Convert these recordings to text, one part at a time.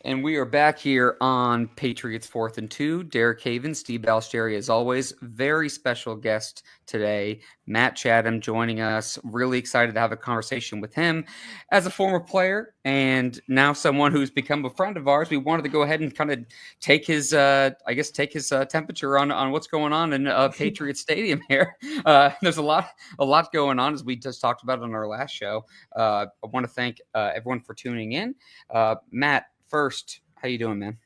And we are back here on Patriots 4th and 2. Derek Havens, Steve Balestrieri, as always. Very special guest today, Matt Chatham, joining us. Really excited to have a conversation with him as a former player and now someone who's become a friend of ours. We wanted to go ahead and kind of take his, temperature on what's going on in Patriots Stadium here. There's a lot going on, as we just talked about on our last show. I want to thank everyone for tuning in. Matt, first, how you doing, man?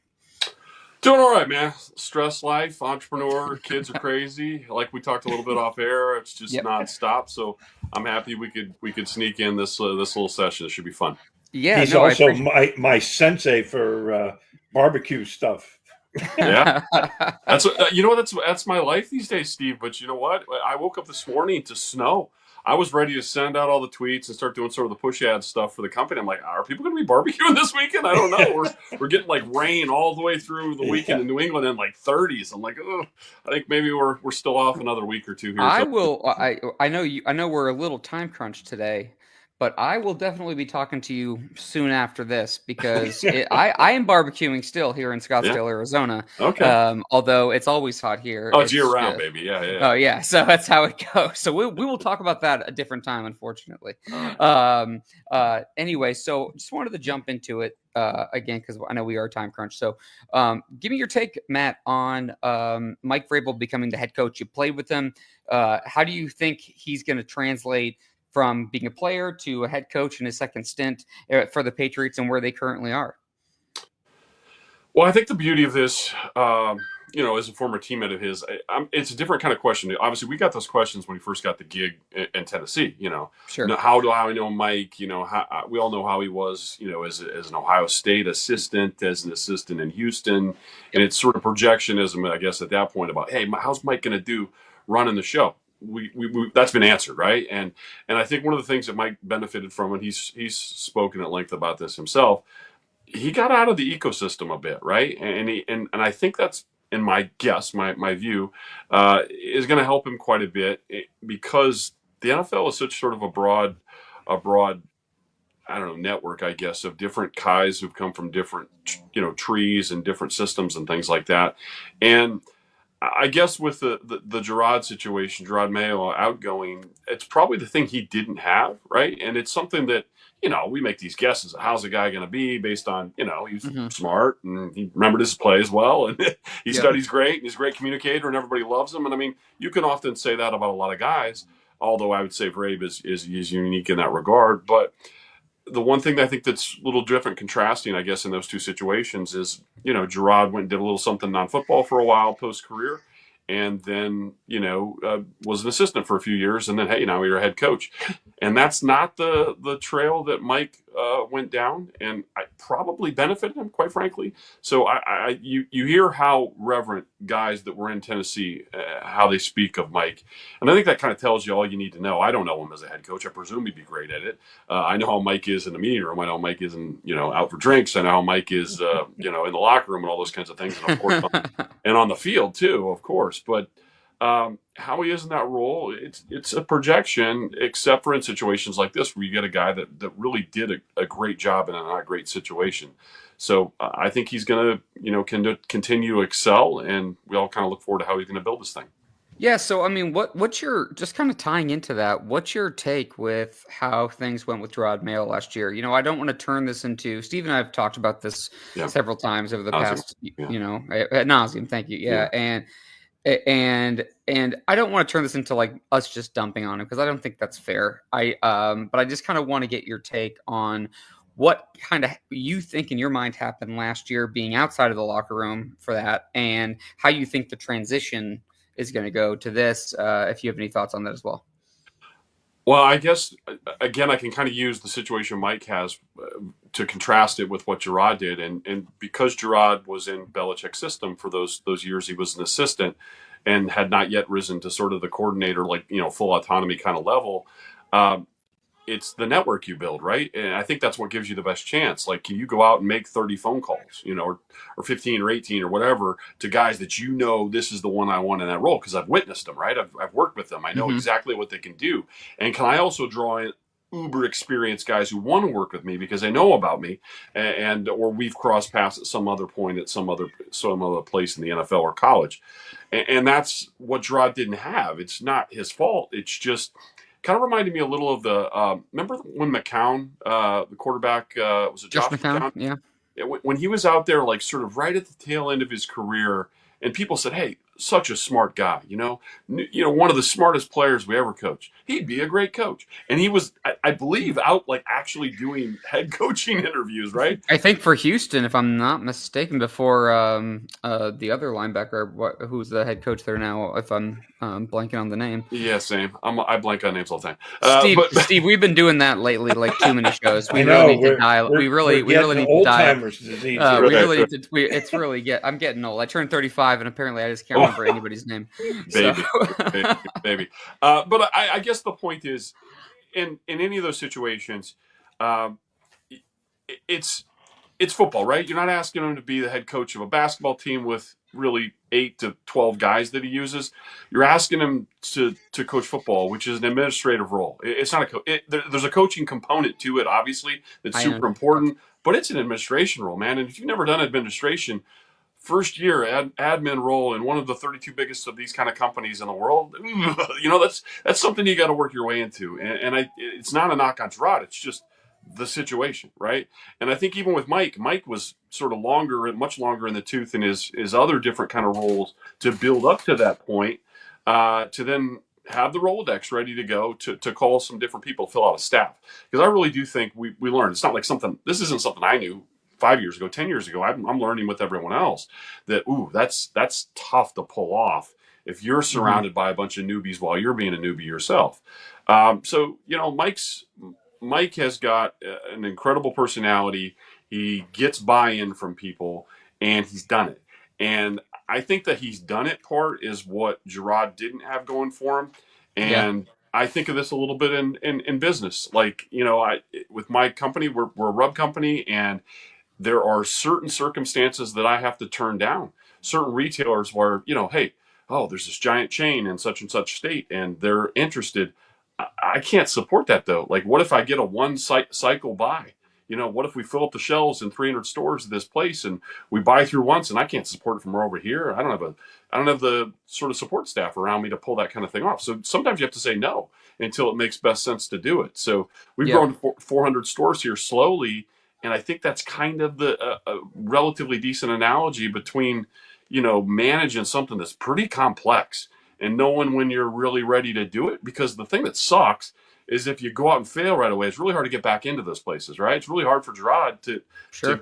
Doing all right, man. Stress life, entrepreneur, kids are crazy. Like we talked a little bit off air, it's just Yep. nonstop. So I'm happy we could sneak in this little session. It should be fun. Yeah, He's no, I also appreciate. my sensei for barbecue stuff. Yeah, that's my life these days, Steve. But you know what? I woke up this morning to snow. I was ready to send out all the tweets and start doing sort of the push ad stuff for the company. I'm like, are people going to be barbecuing this weekend? I don't know. We're getting like rain all the way through the weekend Yeah. in New England in like 30s. I'm like, oh, I think maybe we're still off another week or two here. I So will. I know you. I know we're a little time crunched today, but I will definitely be talking to you soon after this because I am barbecuing still here in yeah, Scottsdale, Arizona. okay. Although it's always hot here. Oh, it's year It's round, just, baby. Yeah, yeah. oh yeah, so that's how it goes. So we will talk about that a different time, unfortunately. All right. Anyway, so just wanted to jump into it again because I know we are time crunch. So give me your take, Matt, on Mike Vrabel becoming the head coach. You played with him. How do you think he's going to translate from being a player to a head coach in his second stint for the Patriots and where they currently are? Well, I think the beauty of this, as a former teammate of his, it's a different kind of question. Obviously, we got those questions when he first got the gig in Tennessee. Sure. How do I know Mike? We all know how he was, as an Ohio State assistant, as an assistant in Houston. And it's sort of projectionism, I guess, at that point about, hey, how's Mike going to do running the show? That's been answered, right? And I think one of the things that Mike benefited from, and he's spoken at length about this himself, he got out of the ecosystem a bit, right? And I think that's, in my guess, my view, is going to help him quite a bit because the NFL is such sort of a broad, I don't know, network, I guess, of different guys who've come from different, trees and different systems and things like that. And I guess with the Gerard situation, Gerard Mayo outgoing, it's probably the thing he didn't have, right? And it's something that, we make these guesses. How's the guy going to be based on, he's Mm-hmm. smart and he remembered his plays well and he Yep. studies great and he's a great communicator and everybody loves him. And I mean, you can often say that about a lot of guys, although I would say Vrabe is unique in that regard. But the one thing that I think that's a little different, contrasting, I guess, in those two situations is, Gerard went and did a little something non-football for a while post-career, and then, was an assistant for a few years, and then, hey, now you're a head coach. And that's not the trail that Mike went down, and I probably benefited him, quite frankly. So you hear how reverent guys that were in Tennessee, how they speak of Mike, and I think that kind of tells you all you need to know. I don't know him as a head coach. I presume he'd be great at it. I know how Mike is in the meeting room. I know how Mike is in, out for drinks. I know how Mike is, in the locker room and all those kinds of things, and of course, and on the field too, of course. But how he is in that role, it's a projection, except for in situations like this where you get a guy that really did a great job in a not great situation. So I think he's going to, continue to excel, and we all kind of look forward to how he's going to build this thing. Yeah, so I mean, what's your, just kind of tying into that? What's your take with how things went with Gerard Mayo last year? I don't want to turn this into, Steve and I have talked about this Yeah, several times over the awesome. past, Yeah, ad nauseum. Thank you. yeah. Yeah, and I don't want to turn this into like us just dumping on him because I don't think that's fair. But I just kind of want to get your take on what kind of you think in your mind happened last year, being outside of the locker room for that, and how you think the transition is going to go to this. If you have any thoughts on that as well. Well, I guess again, I can kind of use the situation Mike has to contrast it with what Gerard did, and because Gerard was in Belichick's system for those years, he was an assistant and had not yet risen to sort of the coordinator, like full autonomy kind of level. Um, it's the network you build, right? And I think that's what gives you the best chance. Like, can you go out and make 30 phone calls, or 15 or 18 or whatever to guys that this is the one I want in that role because I've witnessed them, right? I've worked with them. I know Mm-hmm. exactly what they can do. And can I also draw in uber experienced guys who want to work with me because they know about me, and or we've crossed paths at some other point at some other place in the NFL or college, and that's what Gerard didn't have. It's not his fault. It's just kind of reminded me a little of the remember when McCown, the quarterback, was it Josh Josh McCown, McCown? yeah. When he was out there, like sort of right at the tail end of his career, and people said, "Hey, such a smart guy, one of the smartest players we ever coached. He'd be a great coach." And he was, I believe, out like actually doing head coaching interviews, right? I think for Houston, if I'm not mistaken, before the other linebacker, who's the head coach there now, if I'm blanking on the name. Yeah, same. I blank on names all the time. Steve, we've been doing that lately, like too many shows. We I really know, need to dial. We really need to old dial. timers disease. We Right, really need to. It's really I'm getting old. I turned 35, and apparently I just can't remember anybody's name. baby, So. baby. But I guess the point is, in any of those situations, um, it's football, right? You're not asking him to be the head coach of a basketball team with really 8 to 12 guys that he uses. You're asking him to coach football, which is an administrative role. It's not there's a coaching component to it, obviously, that's super important, but it's an administration role, man. And if you've never done administration, first year admin role in one of the 32 biggest of these kind of companies in the world, that's something you got to work your way into. And it's not a knock on Gerard. It's just the situation, right? And I think even with Mike was sort of much longer in the tooth in his other different kind of roles to build up to that point, to then have the Rolodex ready to go to call some different people, fill out a staff. Because I really do think we learned. It's not like this isn't something I knew 5 years ago, 10 years ago. I'm learning with everyone else that, that's tough to pull off if you're surrounded by a bunch of newbies while you're being a newbie yourself. So, Mike has got an incredible personality. He gets buy-in from people, and he's done it. And I think that he's done it part is what Gerard didn't have going for him. And I think of this a little bit in business. Like, with my company, we're a rub company, and there are certain circumstances that I have to turn down. Certain retailers where, hey, there's this giant chain in such and such state, and they're interested. I can't support that though. Like, what if I get a one cycle buy? What if we fill up the shelves in 300 stores of this place and we buy through once, and I can't support it from over here? I don't have the sort of support staff around me to pull that kind of thing off. So sometimes you have to say no until it makes best sense to do it. So we've grown to 400 stores here slowly. And I think that's kind of the relatively decent analogy between, managing something that's pretty complex and knowing when you're really ready to do it. Because the thing that sucks is if you go out and fail right away, it's really hard to get back into those places, right? It's really hard for Gerard to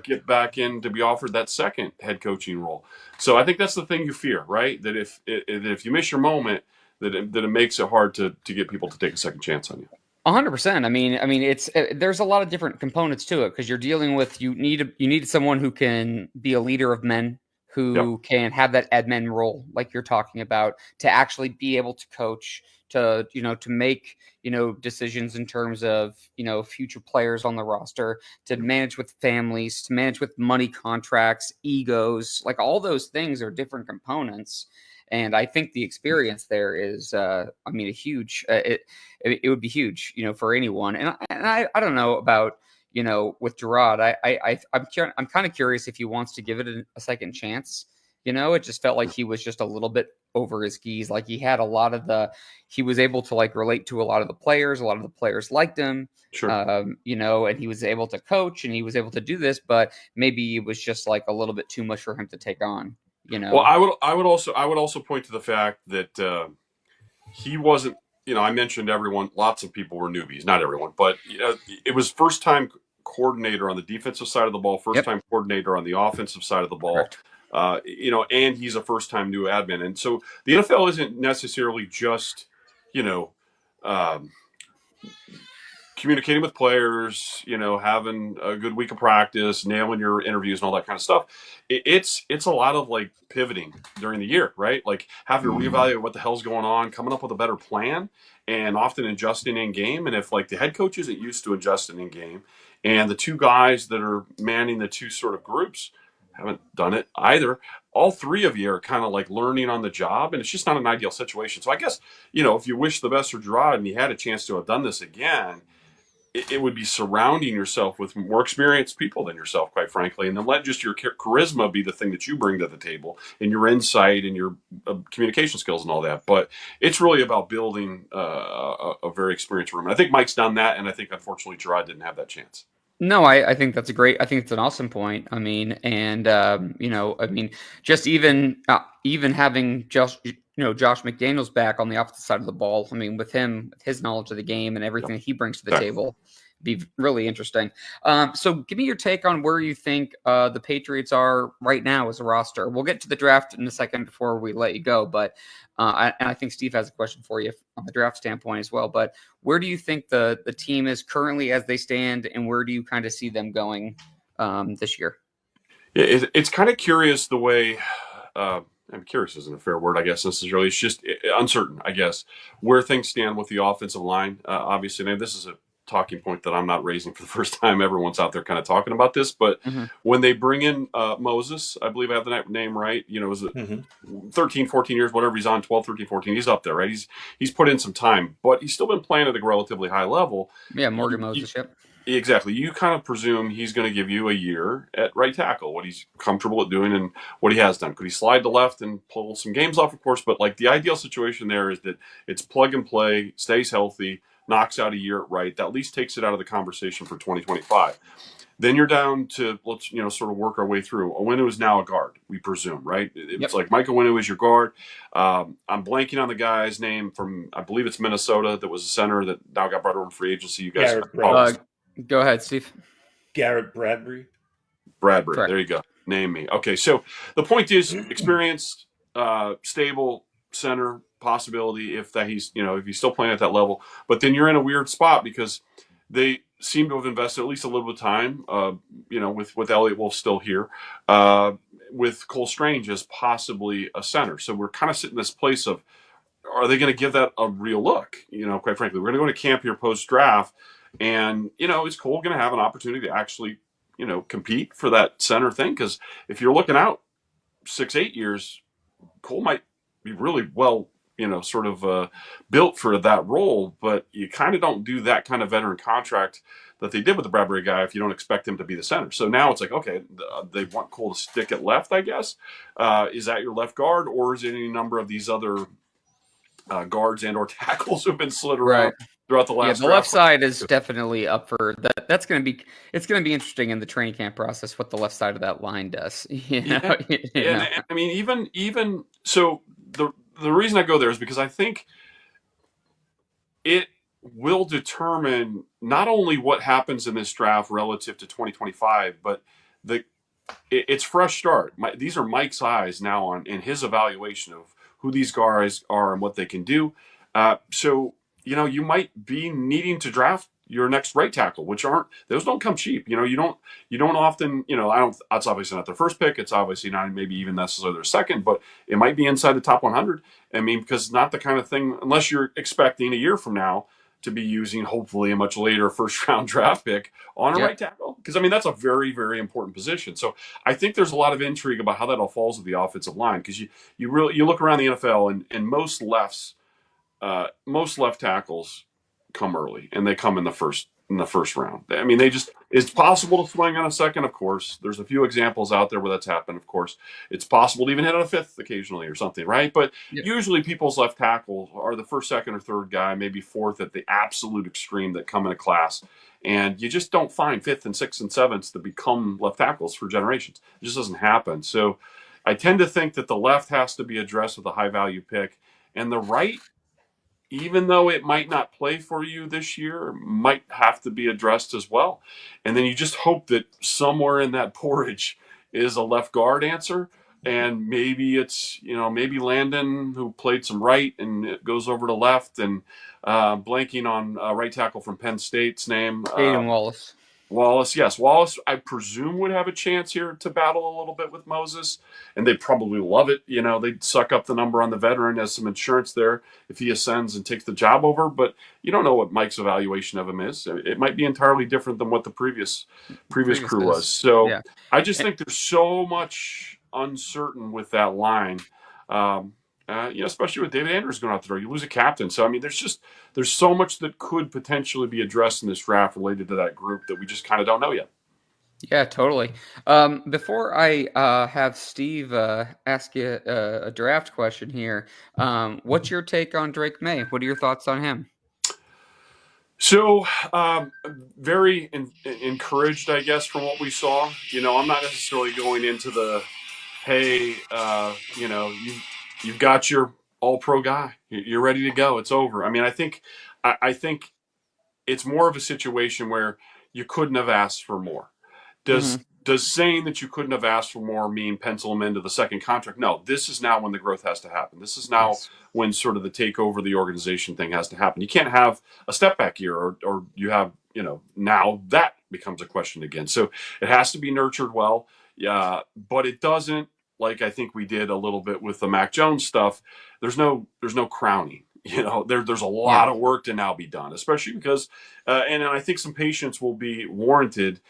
get back in, to be offered that second head coaching role. So I think that's the thing you fear, right? That if you miss your moment, that it makes it hard to get people to take a second chance on you. 100%. I mean, it's there's a lot of different components to it because you're dealing with you need someone who can be a leader of men, who can have that admin role like you're talking about, to actually be able to coach, to make decisions in terms of future players on the roster, to manage with families, to manage with money contracts, egos, like all those things are different components. And I think the experience there is, a huge. It would be huge, for anyone. And I don't know about, with Gerard. I'm kind of curious if he wants to give it a second chance. It just felt like he was just a little bit over his skis. Like he had he was able to like relate to a lot of the players. A lot of the players liked him. Sure. And he was able to coach and he was able to do this, but maybe it was just like a little bit too much for him to take on. Well, I would also point to the fact that he wasn't. I mentioned lots of people were newbies, not everyone, but it was first time coordinator on the defensive side of the ball, first time coordinator on the offensive side of the ball. Correct. And he's a first time new admin, and so the NFL isn't necessarily just communicating with players, having a good week of practice, nailing your interviews and all that kind of stuff. It's a lot of like pivoting during the year, right? Like having to reevaluate what the hell's going on, coming up with a better plan, and often adjusting in game. And if like the head coach isn't used to adjusting in game, and the two guys that are manning the two sort of groups haven't done it either, all three of you are kind of like learning on the job, and it's just not an ideal situation. So I guess, if you wish the best for Gerard and he had a chance to have done this again, it would be surrounding yourself with more experienced people than yourself, quite frankly, and then let just your charisma be the thing that you bring to the table, and your insight and your communication skills and all that. But it's really about building a very experienced room. And I think Mike's done that, and I think unfortunately Gerard didn't have that chance. No, I think that's a great. I think it's an awesome point. I mean, and just even having just Josh McDaniels back on the opposite side of the ball. I mean, with him, with his knowledge of the game and everything that he brings to the table, be really interesting. So, give me your take on where you think the Patriots are right now as a roster. We'll get to the draft in a second before we let you go, but I think Steve has a question for you on the draft standpoint as well. But where do you think the team is currently as they stand, and where do you kind of see them going this year? It's kind of curious the way. I'm curious isn't a fair word, I guess, necessarily. It's just uncertain, I guess, where things stand with the offensive line. Obviously, now this is a talking point that I'm not raising for the first time. Everyone's out there kind of talking about this. But when they bring in Moses, I believe I have the name right, was it 13, 14 years, whatever he's on, 12, 13, 14, he's up there, right? He's put in some time, but he's still been playing at a relatively high level. Yeah, Morgan Moses, yep. Exactly. You kind of presume he's going to give you a year at right tackle, what he's comfortable at doing and what he has done. Could he slide to left and pull some games off, of course? But like the ideal situation there is that it's plug and play, stays healthy, knocks out a year at right. That at least takes it out of the conversation for 2025. Then you're down to, let's sort of work our way through. Owenu is now a guard, we presume, right? It's like Mike Owenu is your guard. I'm blanking on the guy's name from, I believe it's Minnesota, that was a center that now got brought over in free agency. You guys go ahead, Steve. Garrett Bradbury. Correct. There you go. Name me. Okay, so the point is experienced, stable center possibility if he's still playing at that level. But then you're in a weird spot because they seem to have invested at least a little bit of time, with Elliott Wolf still here, with Cole Strange as possibly a center. So we're kind of sitting in this place of, are they going to give that a real look? Quite frankly, we're going to go to camp here post-draft. And, is Cole going to have an opportunity to actually, compete for that center thing? Because if you're looking out 6-8 years, Cole might be really well, built for that role. But you kind of don't do that kind of veteran contract that they did with the Bradbury guy if you don't expect him to be the center. So now it's like, okay, they want Cole to stick at left, I guess. Is that your left guard, or is it any number of these other guards and or tackles who've been slid around throughout the last? The left side is definitely up for that. It's going to be interesting in the training camp process what the left side of that line does. And I mean, even so, the reason I go there is because I think it will determine not only what happens in this draft relative to 2025, but it's fresh start. These are Mike's eyes now in his evaluation of who these guys are and what they can do. So, you might be needing to draft your next right tackle, those don't come cheap. You don't often, that's obviously not their first pick. It's obviously not maybe even necessarily their second, but it might be inside the top 100. I mean, because it's not the kind of thing, unless you're expecting a year from now to be using hopefully a much later first round draft pick on a right tackle. Because that's a very, very important position. So I think there's a lot of intrigue about how that all falls with the offensive line. Because you look around the NFL and most left tackles come early and they come in the first round. I mean, it's possible to swing on a second, of course. There's a few examples out there where that's happened, of course. It's possible to even hit on a fifth occasionally or something, right? But usually people's left tackles are the first, second, or third guy, maybe fourth at the absolute extreme that come in a class. And you just don't find fifth and sixth and sevenths to become left tackles for generations. It just doesn't happen. So I tend to think that the left has to be addressed with a high value pick, and the right, even though it might not play for you this year, might have to be addressed as well. And then you just hope that somewhere in that porridge is a left guard answer. And maybe it's, maybe Landon, who played some right and it goes over to left, and blanking on right tackle from Penn State's name. Aiden Wallace. Wallace, I presume, would have a chance here to battle a little bit with Moses, and they'd probably love it. They'd suck up the number on the veteran as some insurance there if he ascends and takes the job over. But you don't know what Mike's evaluation of him is. It might be entirely different than what the previous crew was. So I just think there's so much uncertain with that line. especially with David Andrews going out the door, you lose a captain. So I mean, there's so much that could potentially be addressed in this draft related to that group that we just kind of don't know yet. Yeah, totally. Before I have Steve ask you a draft question here, what's your take on Drake May? What are your thoughts on him? So, very encouraged, I guess, from what we saw. I'm not necessarily going into the, hey, you've got your all pro guy. You're ready to go. It's over. I mean, I think it's more of a situation where you couldn't have asked for more. Does Hmm. does saying that you couldn't have asked for more mean pencil him into the second contract? No, this is now when the growth has to happen. This is now Yes. when sort of the take over the organization thing has to happen. You can't have a step back year, or you have, now that becomes a question again. So it has to be nurtured well. Yeah, but it doesn't, like I think we did a little bit with the Mac Jones stuff. There's no crowning. There's a Yeah. lot of work to now be done, especially because, and I think some patience will be warranted,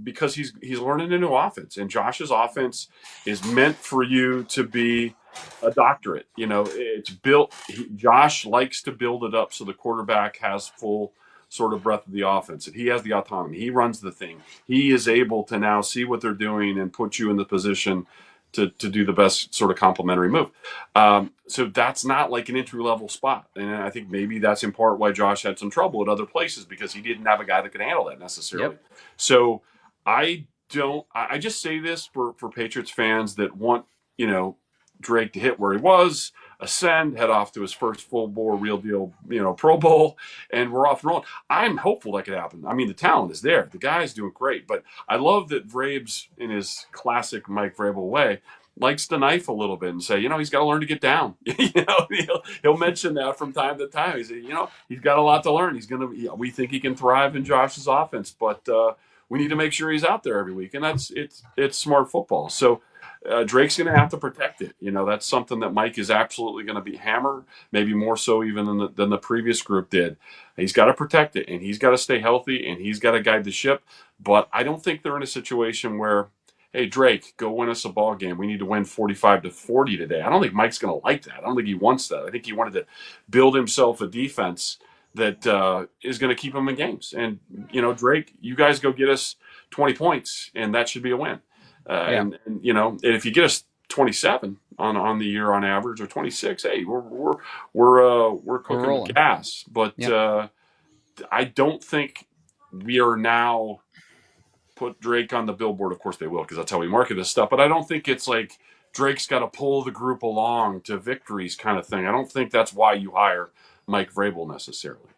because he's learning a new offense, and Josh's offense is meant for you to be a doctorate. It's built. Josh likes to build it up so the quarterback has full sort of breadth of the offense, and he has the autonomy. He runs the thing. He is able to now see what they're doing and put you in the position to do the best sort of complementary move. So that's not like an entry level spot, and I think maybe that's in part why Josh had some trouble at other places, because he didn't have a guy that could handle that necessarily. Yep. So I don't. I just say this for Patriots fans that want, Drake to hit where he was, ascend, head off to his first full bore, real deal, Pro Bowl, and we're off and rolling. I'm hopeful that could happen. I mean, the talent is there. The guy's doing great, but I love that Vrabes, in his classic Mike Vrabel way, likes to knife a little bit and say, he's got to learn to get down. He'll mention that from time to time. He said, he's got a lot to learn. We think he can thrive in Josh's offense, but we need to make sure he's out there every week, and it's smart football. So Drake's going to have to protect it. That's something that Mike is absolutely going to be hammer, maybe more so even than the previous group did. He's got to protect it, and he's got to stay healthy, and he's got to guide the ship. But I don't think they're in a situation where, hey, Drake, go win us a ball game. We need to win 45-40 today. I don't think Mike's going to like that. I don't think he wants that. I think he wanted to build himself a defense that is going to keep him in games. And, Drake, you guys go get us 20 points, and that should be a win. Yeah. And if you get us 27 on the year on average, or 26, hey, we're cooking with Rolling. gas. But Yep. I don't think we are now put Drake on the billboard. Of course they will, because that's how we market this stuff. But I don't think it's like Drake's got to pull the group along to victories kind of thing. I don't think that's why you hire Mike Vrabel necessarily.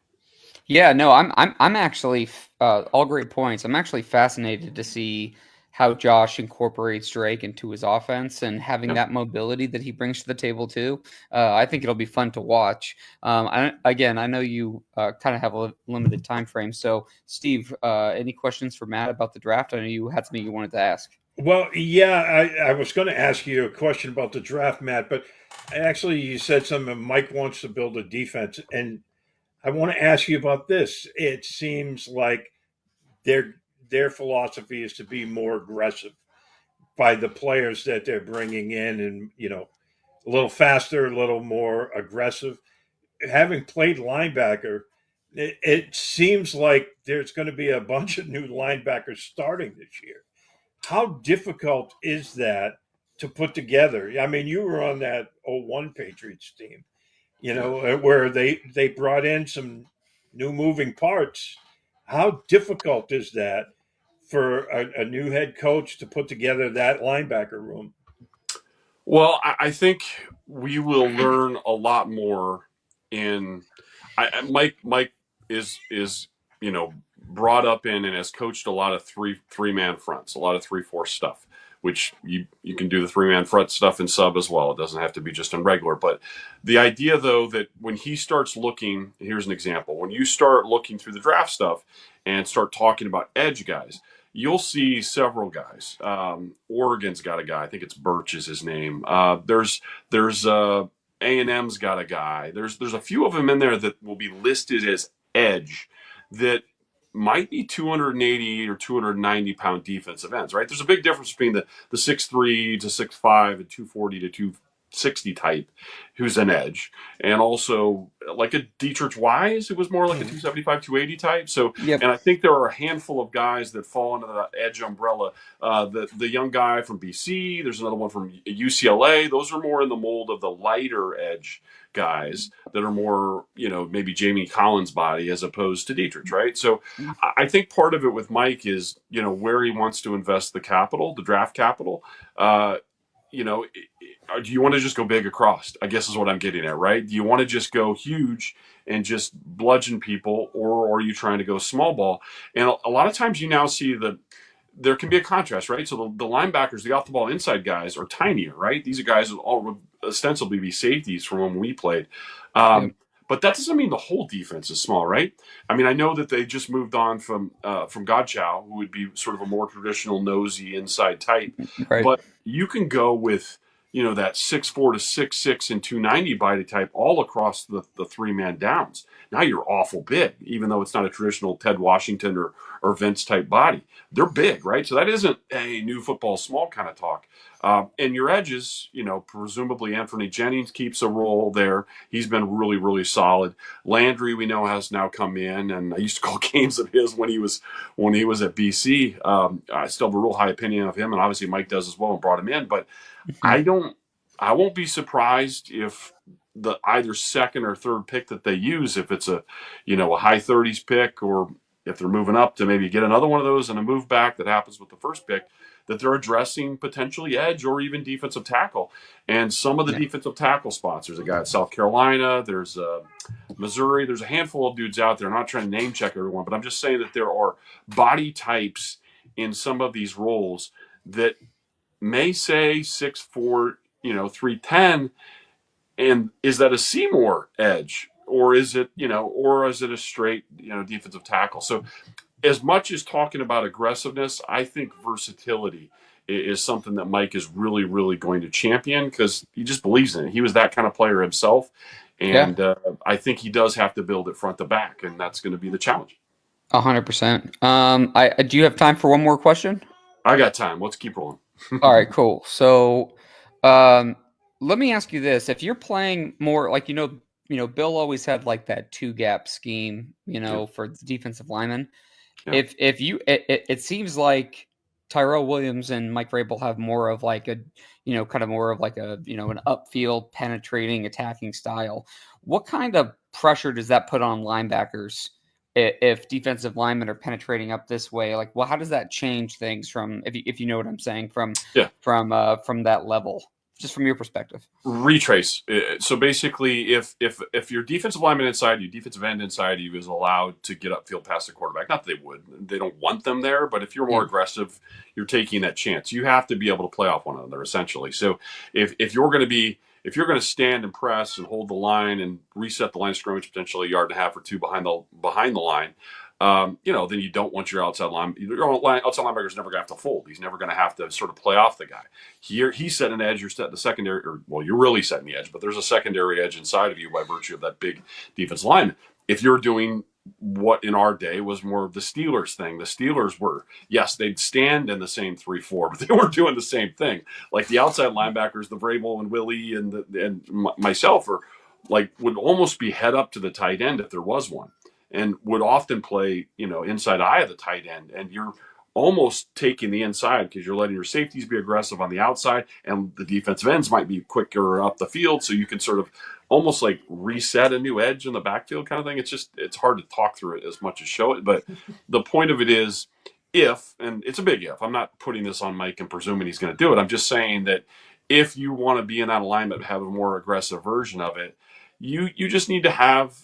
Yeah, no, I'm actually all great points. I'm actually fascinated to see how Josh incorporates Drake into his offense and having Yeah. that mobility that he brings to the table too. I think it'll be fun to watch. Again, I know you kind of have a limited time frame. So, Steve, any questions for Matt about the draft? I know you had something you wanted to ask. Well, yeah, I was going to ask you a question about the draft, Matt, but actually, you said something. Mike wants to build a defense, and I want to ask you about this. It seems like their their philosophy is to be more aggressive by the players that they're bringing in, and a little faster, a little more aggressive. Having played linebacker, it seems like there's going to be a bunch of new linebackers starting this year. How difficult is that to put together? I mean, you were on that '01 Patriots team, Yeah. where they brought in some new moving parts. How difficult is that for a new head coach to put together that linebacker room? Well, I think we will learn a lot more in. Mike is brought up in and has coached a lot of three-man fronts, a lot of 3-4 stuff, which you can do the three-man front stuff in sub as well. It doesn't have to be just in regular. But the idea, though, that when he starts looking, here's an example: when you start looking through the draft stuff and start talking about edge guys, you'll see several guys. Oregon's got a guy. I think it's Birch is his name. There's A&M's got a guy. There's a few of them in there that will be listed as edge that might be 280 or 290 pound defensive ends, right? There's a big difference between the 6'3" to 6'5" and 240 to 60 type who's an edge, and also like a Dietrich Wise who was more like a 275, 280 type. So, Yep. and I think there are a handful of guys that fall into that edge umbrella. The young guy from BC, there's another one from UCLA. Those are more in the mold of the lighter edge guys that are more, maybe Jamie Collins' body as opposed to Dietrich, right? So I think part of it with Mike is, where he wants to invest the capital, the draft capital. Uh, do you want to just go big across? I guess is what I'm getting at, right? Do you want to just go huge and just bludgeon people, or are you trying to go small ball? And a lot of times you now see that there can be a contrast, right? So the linebackers, the off the ball inside guys are tinier, right? These are guys that all would ostensibly be safeties from when we played. Yep. But that doesn't mean the whole defense is small, right? I mean, I know that they just moved on from Godchow, who would be sort of a more traditional nosy inside type. Right. But you can go with, that 6'4" to 6'6" and 290 body type all across the 3-man downs. Now you're awful big, even though it's not a traditional Ted Washington or Vince type body. They're big, right? So that isn't a new football small kind of talk. And your edges, presumably Anthony Jennings keeps a role there. He's been really, really solid. Landry, we know, has now come in, and I used to call games of his when he was at BC. I still have a real high opinion of him, and obviously Mike does as well, and brought him in. But I won't be surprised if the either second or third pick that they use, if it's a high 30s pick, or if they're moving up to maybe get another one of those and a move back that happens with the first pick, that they're addressing potentially edge or even defensive tackle. And some of the defensive tackle spots, there's a guy at South Carolina, there's Missouri, there's a handful of dudes out there. I'm not trying to name check everyone, but I'm just saying that there are body types in some of these roles that may say 6'4", 310, and is that a Seymour edge, or is it a straight defensive tackle? So as much as talking about aggressiveness, I think versatility is something that Mike is really, really going to champion, because he just believes in it. He was that kind of player himself, and I think he does have to build it front to back, and that's going to be the challenge. 100%. Do you have time for one more question? I got time. Let's keep rolling. All right, cool. So, let me ask you this: if you're playing more, like Bill always had like that 2-gap scheme, for the defensive linemen. Yeah. If you, it seems like Tyrell Williams and Mike Vrabel have more of like a, kind of more of like a, an upfield penetrating attacking style. What kind of pressure does that put on linebackers if defensive linemen are penetrating up this way? Like, well, how does that change things from, if you know what I'm saying, from that level, just from your perspective? Retrace. So basically, if your defensive lineman inside you, defensive end inside you, is allowed to get upfield past the quarterback, not that they don't want them there, but if you're more aggressive, you're taking that chance. You have to be able to play off one another, essentially. So if you're going to stand and press and hold the line and reset the line of scrimmage potentially a yard and a half or two behind the line, then you don't want your outside linebacker is never going to have to fold. He's never going to have to sort of play off the guy. Here, he's setting an edge. You're setting the secondary, you're really setting the edge, but there's a secondary edge inside of you by virtue of that big defense line. If you're doing what in our day was more of the Steelers thing, the Steelers were, yes, they'd stand in the same 3-4, but they weren't doing the same thing. Like the outside linebackers, the Vrabel and Willie and myself would almost be head up to the tight end if there was one, and would often play, inside eye of the tight end. And you're almost taking the inside because you're letting your safeties be aggressive on the outside, and the defensive ends might be quicker up the field. So you can sort of almost like reset a new edge in the backfield kind of thing. It's hard to talk through it as much as show it. But the point of it is, and it's a big if, I'm not putting this on Mike and presuming he's going to do it. I'm just saying that if you want to be in that alignment, have a more aggressive version of it, you just need to have,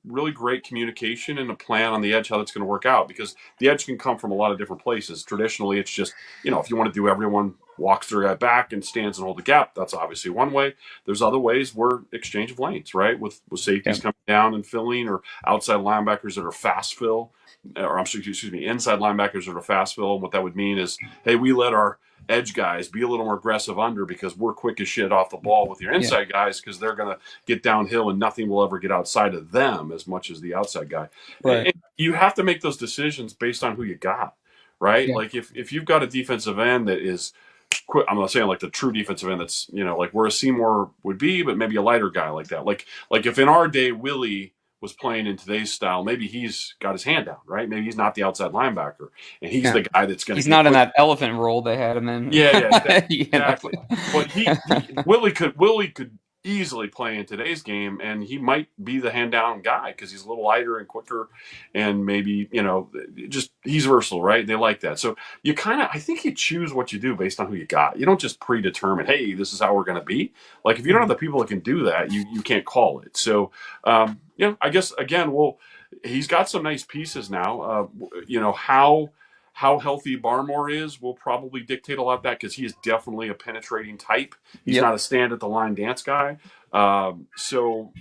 really great communication and a plan on the edge, how that's going to work out, because the edge can come from a lot of different places. Traditionally, it's just, if you want to do everyone walks their guy back and stands and hold the gap, that's obviously one way. There's other ways where exchange of lanes, right? With safeties coming down and filling, or outside linebackers that are fast fill, or inside linebackers that are fast fill. And what that would mean is, hey, we let our edge guys be a little more aggressive under because we're quick as shit off the ball with your inside guys, because they're going to get downhill and nothing will ever get outside of them as much as the outside guy. Right. And you have to make those decisions based on who you got, right? Yeah. Like if you've got a defensive end that is I'm not saying like the true defensive end that's, like where a Seymour would be, but maybe a lighter guy like that. Like if in our day Willie was playing in today's style, maybe he's got his hand down, right? Maybe he's not the outside linebacker, and he's the guy that's going to He's get not in quick. that elephant role they had him in. Yeah, You know? exactly. But Willie could easily play in today's game, and he might be the hand down guy because he's a little lighter and quicker, and maybe just he's versatile, right? They like that. So I think you choose what you do based on who you got. You don't just predetermine, hey, this is how we're going to be. Like if you don't have the people that can do that, you can't call it. So I guess again, he's got some nice pieces now. How healthy Barmore is will probably dictate a lot of that because he is definitely a penetrating type. He's not a stand at the line dance guy. So,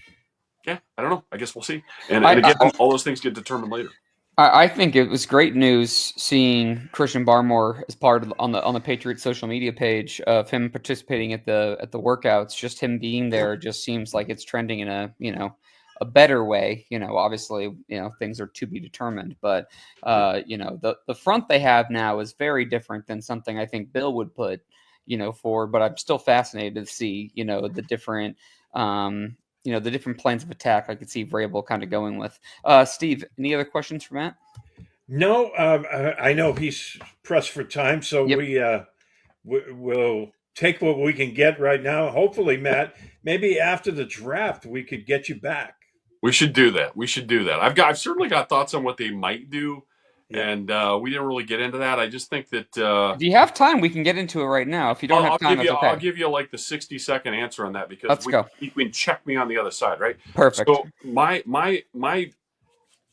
I don't know. I guess we'll see. And again, all those things get determined later. I think it was great news seeing Christian Barmore as part of on the Patriots social media page of him participating at the workouts. Just him being there just seems like it's trending in a better way. Obviously, things are to be determined, but the front they have now is very different than something I think Bill would put forward. But I'm still fascinated to see the different the different plans of attack I could see Vrabel kind of going with. Steve, any other questions for Matt? No, I know he's pressed for time, so we'll take what we can get right now. Hopefully, Matt, maybe after the draft, we could get you back. We should do that. I've certainly got thoughts on what they might do. And we didn't really get into that. I just think that if you have time, we can get into it right now. If you don't have time, that's okay. I'll give you like the 60-second answer on that because you can check me on the other side, right? Perfect. So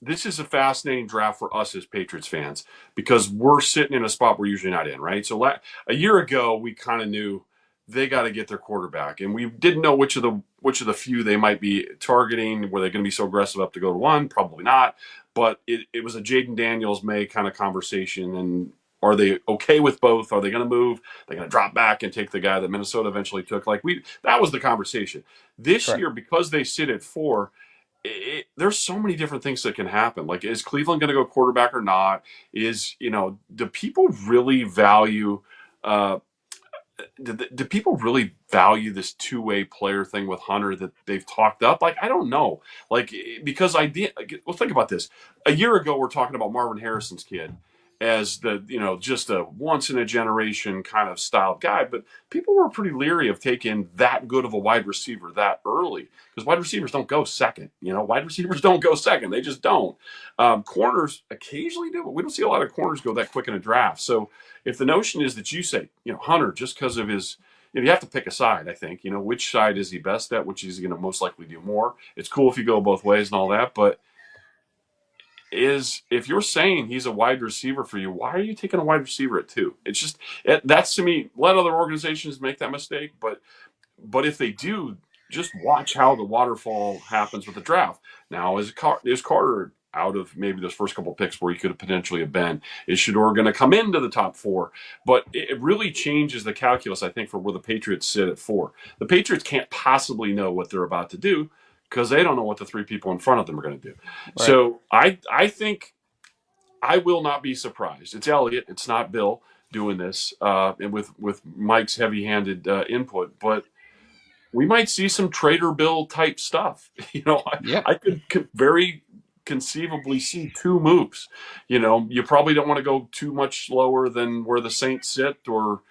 this is a fascinating draft for us as Patriots fans because we're sitting in a spot we're usually not in, right? So a year ago, we kind of knew they got to get their quarterback, and we didn't know which of the few they might be targeting. Were they going to be so aggressive up to go to one? Probably not. But it was a Jayden Daniels Maye kind of conversation, and are they okay with both? Are they going to move? They're going to drop back and take the guy that Minnesota eventually took. That was the conversation. This year, because they sit at 4, there's so many different things that can happen. Like, is Cleveland going to go quarterback or not? Do people really value? Do people really value this two-way player thing with Hunter that they've talked up? Like, I don't know. Because well, think about this. A year ago, we're talking about Marvin Harrison's kid as just a once in a generation kind of styled guy, but people were pretty leery of taking that good of a wide receiver that early because wide receivers don't go second. Wide receivers don't go second. They just don't. Corners occasionally do, but we don't see a lot of corners go that quick in a draft. So if the notion is that you say, Hunter, just because of his, you have to pick a side, I think, which side is he best at, which is he going to most likely do more. It's cool if you go both ways and all that, but if you're saying he's a wide receiver for you, why are you taking a wide receiver at 2? It's just, that's to me, let other organizations make that mistake. But if they do, just watch how the waterfall happens with the draft. Now, is Carter out of maybe those first couple of picks where he could have potentially have been? Is Shedeur going to come into the top 4? But it really changes the calculus, I think, for where the Patriots sit at 4. The Patriots can't possibly know what they're about to do because they don't know what the 3 people in front of them are going to do. Right. So I think I will not be surprised. It's Elliott. It's not Bill doing this and with Mike's heavy-handed input. But we might see some Trader Bill type stuff. I could very conceivably see 2 moves. You probably don't want to go too much lower than where the Saints sit or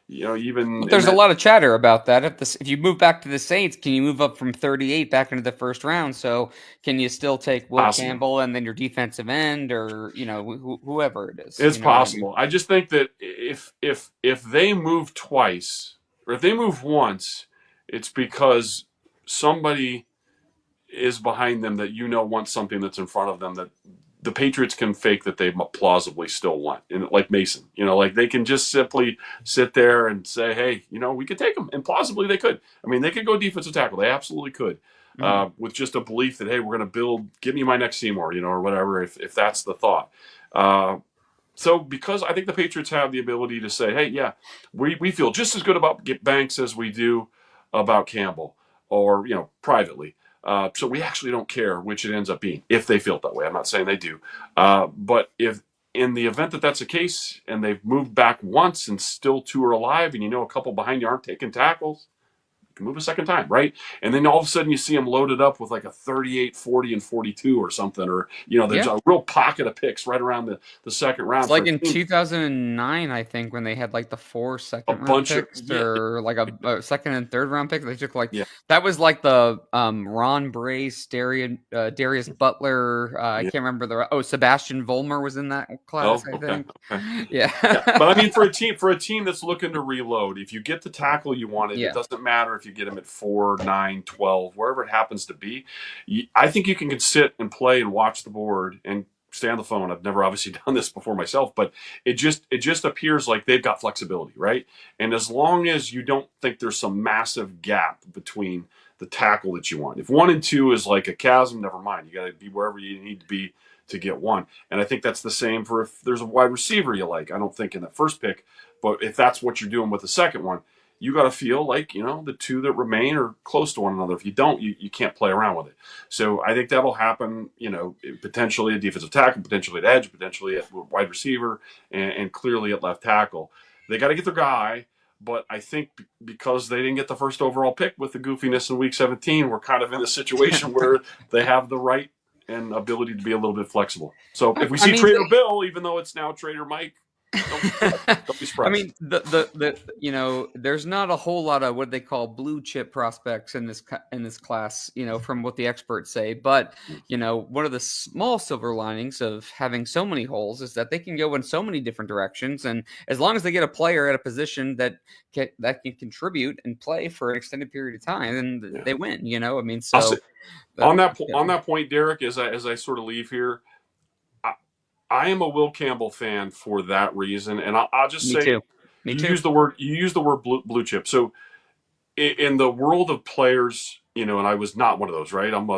even. But there's a lot of chatter about that. If you move back to the Saints, can you move up from 38 back into the first round? So can you still take Will Campbell and then your defensive end or whoever it is? It's possible. I just think that if they move twice or if they move once, it's because somebody is behind them that wants something that's in front of them that the Patriots can fake that they plausibly still want. And like Mason, they can just simply sit there and say, hey, we could take them. And plausibly they could. I mean, they could go defensive tackle. They absolutely could. With just a belief that, hey, we're going to give me my next Seymour, or whatever, if that's the thought. So because I think the Patriots have the ability to say, hey, yeah, we feel just as good about Banks as we do about Campbell or, privately. So we actually don't care which it ends up being if they feel it that way. I'm not saying they do. But if in the event that that's the case, and they've moved back once and still two are alive, and a couple behind you aren't taking tackles, can move a second time, right? And then all of a sudden you see them loaded up with like a 38, 40, and 42 or something, or there's a real pocket of picks right around the second round. It's like in 2009, I think, when they had like the 4 second-round picks, or like a second and third round pick. They took that was like the Ron Brace, Darius Butler. I can't remember Sebastian Vollmer was in that class. I think. Okay. Yeah. But I mean, for a team that's looking to reload, if you get the tackle you wanted, it doesn't matter if you get him at 4, 9, 12, wherever it happens to be. I think you can sit and play and watch the board and stay on the phone. I've never obviously done this before myself, but it just appears like they've got flexibility, right? And as long as you don't think there's some massive gap between the tackle that you want, if 1 and 2 is like a chasm, never mind. You got to be wherever you need to be to get one. And I think that's the same for if there's a wide receiver you like. I don't think in the first pick, but if that's what you're doing with the second one, you got to feel like, the two that remain are close to one another. If you don't, you can't play around with it. So I think that'll happen, potentially at defensive tackle, potentially at edge, potentially at wide receiver, and clearly at left tackle. They got to get their guy, but I think because they didn't get the first overall pick with the goofiness in week 17, we're kind of in a situation where they have the right and ability to be a little bit flexible. So if we see Trader Bill, even though it's now Trader Mike, don't be surprised. I mean, there's not a whole lot of what they call blue chip prospects in this class, from what the experts say. But one of the small silver linings of having so many holes is that they can go in so many different directions, and as long as they get a player at a position that can contribute and play for an extended period of time, then they win. I mean, so on that point, Derek, as I sort of leave here, I am a Will Campbell fan for that reason, and I'll just say, too. You use the word blue chip. So in the world of players, and I was not one of those, right? I'm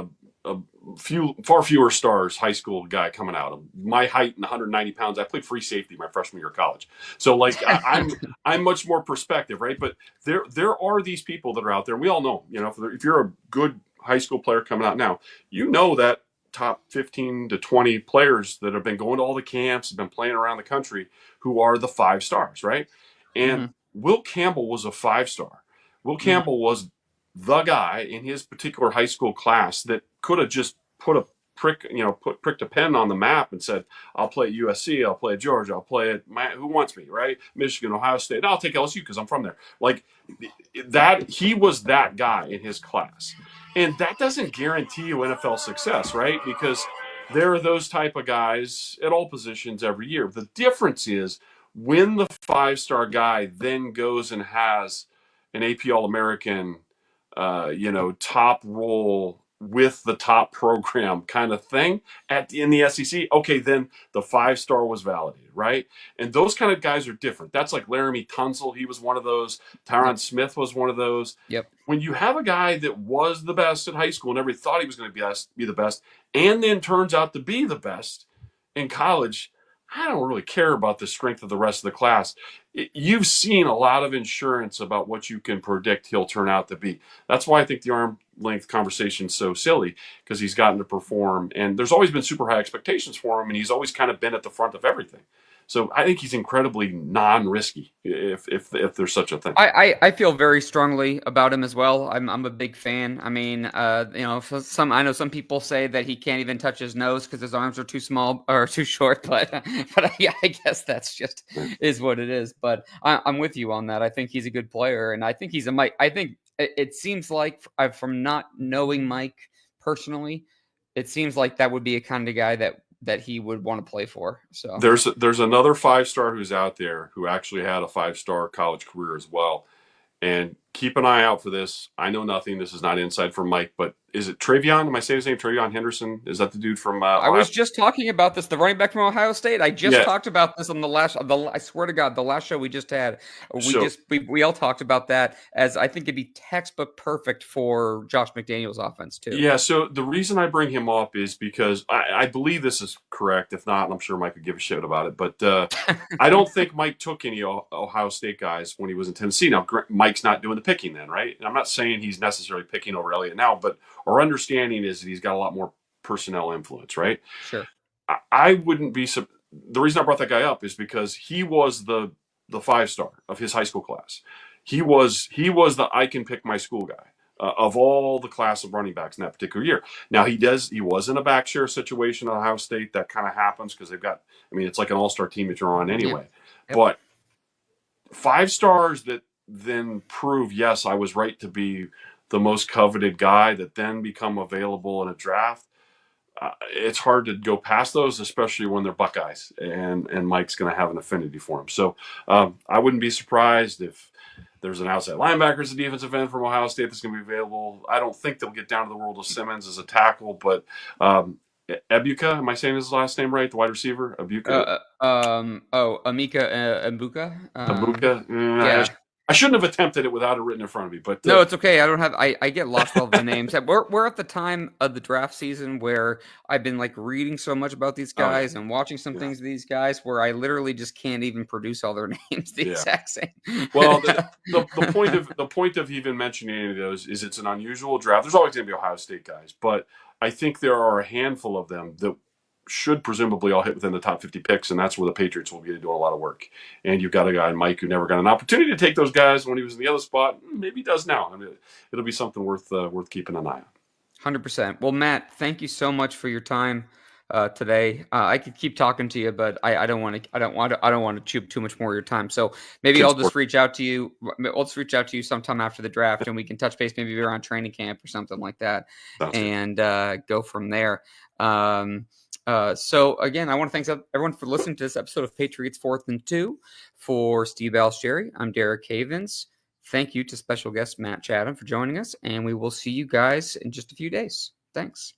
far fewer stars high school guy coming out. My height and 190 pounds. I played free safety my freshman year of college, so like I'm much more perspective, right? But there are these people that are out there. And we all know, if you're a good high school player coming out now, that top 15 to 20 players that have been going to all the camps, have been playing around the country, who are the 5 stars, right? And Will Campbell was a 5-star. Will Campbell was the guy in his particular high school class that could have just put pricked a pen on the map and said, I'll play at USC, I'll play at Georgia, I'll play at who wants me, right? Michigan, Ohio State. I'll take LSU because I'm from there. Like that, he was that guy in his class. And that doesn't guarantee you NFL success, right? Because there are those type of guys at all positions every year. The difference is when the 5-star guy then goes and has an AP All-American, top role with the top program kind of thing in the SEC, okay, then the 5-star was validated, right? And those kind of guys are different. That's like Laramie Tunsil. He was one of those. Tyron Smith was one of those. Yep. When you have a guy that was the best at high school and everybody thought he was going to be the best, and then turns out to be the best in college, I don't really care about the strength of the rest of the class. You've seen a lot of insurance about what you can predict he'll turn out to be. That's why I think the arm length conversation is so silly, because he's gotten to perform, and there's always been super high expectations for him, and he's always kind of been at the front of everything. So I think he's incredibly non-risky, if there's such a thing. I feel very strongly about him as well. I'm a big fan. I mean, I know some people say that he can't even touch his nose because his arms are too small or too short, but I guess that's just is what it is. But I'm with you on that. I think he's a good player, and I think he's a Mike. I think it seems like from not knowing Mike personally, it seems like that would be a kind of guy that he would want to play for. So there's another 5-star who's out there who actually had a 5-star college career as well. And keep an eye out for this. I know nothing. This is not inside from Mike, but is it Travion? Am I saying his name? Travion Henderson? Is that the dude from I was just talking about this, the running back from Ohio State. I just talked about this on I swear to God, the last show we just had. We all talked about that, as I think it'd be textbook perfect for Josh McDaniels' offense too. Yeah, so the reason I bring him up is because I believe this is correct. If not, I'm sure Mike would give a shit about it. But I don't think Mike took any Ohio State guys when he was in Tennessee. Now, Mike's not doing the picking then, right? And I'm not saying he's necessarily picking over Elliott now, but our understanding is that he's got a lot more personnel influence, right? Sure. I wouldn't be the reason I brought that guy up is because he was the 5-star of his high school class. He was the I can pick my school guy of all the class of running backs in that particular year. Now he was in a back share situation at Ohio State. That kind of happens because they've got. I mean, it's like an all-star team that you're on anyway. Yep. But 5 stars that then prove, yes, I was right to be the most coveted guy, that then become available in a draft. It's hard to go past those, especially when they're Buckeyes, and Mike's going to have an affinity for them. So I wouldn't be surprised if there's an outside linebacker as a defensive end from Ohio State that's going to be available. I don't think they'll get down to the world of Simmons as a tackle, but Ebuka, am I saying his last name right? The wide receiver, Ebuka. Amika Mbuka. Ebuka. Yeah. I shouldn't have attempted it without it written in front of me, but no, it's okay. I get lost all the names. We're at the time of the draft season where I've been like reading so much about these guys and watching some things of these guys where I literally just can't even produce all their names the exact same. Well, the point of even mentioning any of those is it's an unusual draft. There's always going to be Ohio State guys, but I think there are a handful of them that should presumably all hit within the top 50 picks, and that's where the Patriots will be doing a lot of work. And you've got a guy, Mike, who never got an opportunity to take those guys when he was in the other spot. Maybe he does now. I mean, it'll be something worth keeping an eye on. 100%. Well, Matt, thank you so much for your time today. I could keep talking to you, but I don't want to chew too much more of your time. So maybe I'll just reach out to you. I'll just reach out to you sometime after the draft, and we can touch base maybe around training camp or something like that, and go from there. So again, I want to thank everyone for listening to this episode of Patriots 4th and 2. For Steve Balestrieri, I'm Derek Havens. Thank you to special guest Matt Chatham for joining us, and we will see you guys in just a few days. Thanks.